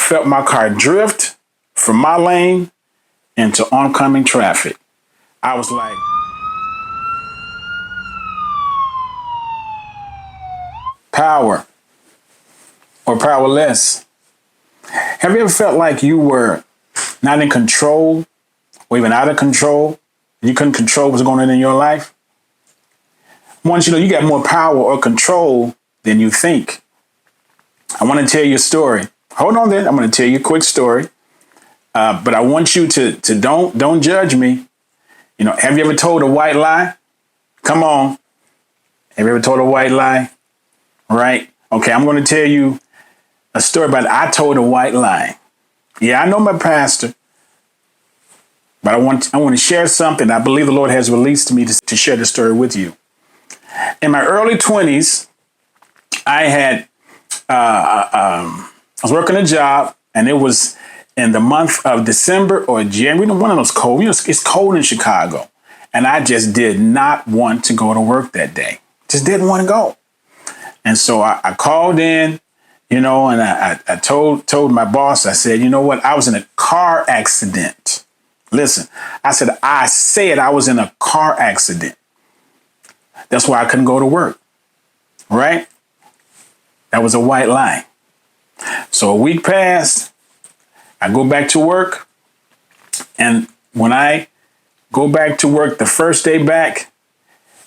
felt my car drift from my lane into oncoming traffic. I was like, power or powerless. Have you ever felt like you were not in control or even out of control? You couldn't control what's going on in your life? Once you know you got more power or control than you think. I want to tell you a story. Hold on there. I'm going to tell you a quick story. But I want you to don't judge me. You know, have you ever told a white lie? Come on. Have you ever told a white lie? Right? Okay, I'm going to tell you a story about I told a white lie. Yeah, I know my pastor, but I want to share something I believe the Lord has released to me to share the story with you. In my early 20s, I was working a job, and it was in the month of December or January, one of those cold. You know, it's cold in Chicago, and I just did not want to go to work that day. Just didn't want to go. And so I called in, you know, and I told my boss, I said, you know what? I was in a car accident. Listen, I said I was in a car accident. That's why I couldn't go to work. Right? That was a white lie. So a week passed. I go back to work. And when I go back to work the first day back,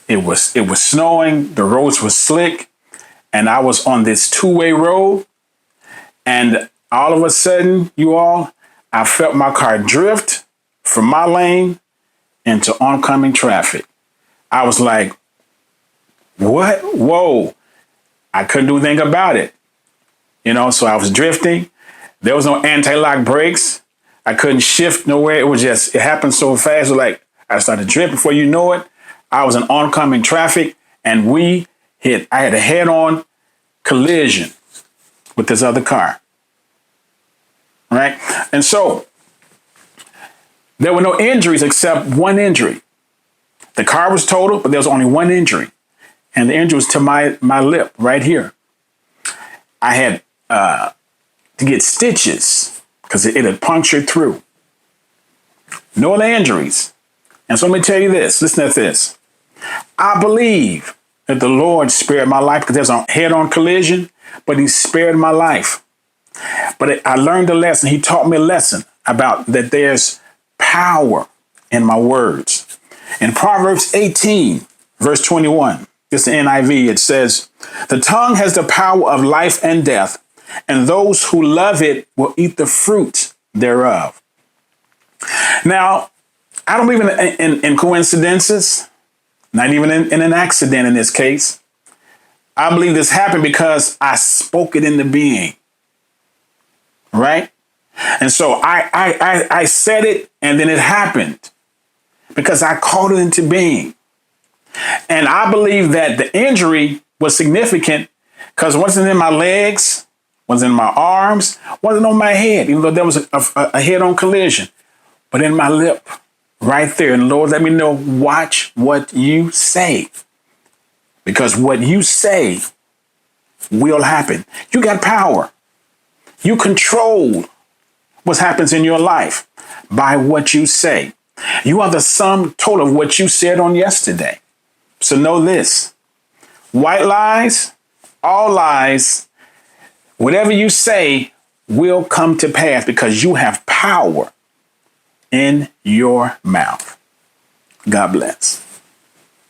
it was snowing. The roads were slick. And I was on this two-way road. And all of a sudden, you all, I felt my car drift from my lane into oncoming traffic. I was like, what? Whoa. I couldn't do anything about it. You know, so I was drifting. There was no anti-lock brakes. I couldn't shift nowhere. It happened so fast. Like I started drifting. Before you know it, I was in oncoming traffic, and I had a head-on collision with this other car. Right? And so there were no injuries except one injury. The car was totaled, but there was only one injury. And the injury was to my lip right here. I had to get stitches because it had punctured through. No other injuries. And so let me tell you this. Listen to this. I believe that the Lord spared my life because there's a head-on collision, but he spared my life. But I learned a lesson. He taught me a lesson about that there's power in my words. In Proverbs 18, verse 21, it's the NIV, it says, the tongue has the power of life and death, and those who love it will eat the fruit thereof. Now, I don't believe in coincidences, not even in an accident in this case. I believe this happened because I spoke it into being. Right? And so I said it, and then it happened because I called it into being. And I believe that the injury was significant because it wasn't in my legs, wasn't in my arms, wasn't on my head, even though there was a head-on collision, but in my lip, right there. And the Lord let me know, watch what you say, because what you say will happen. You got power. You control what happens in your life by what you say. You are the sum total of what you said on yesterday. So know this, white lies, all lies, whatever you say will come to pass because you have power in your mouth. God bless.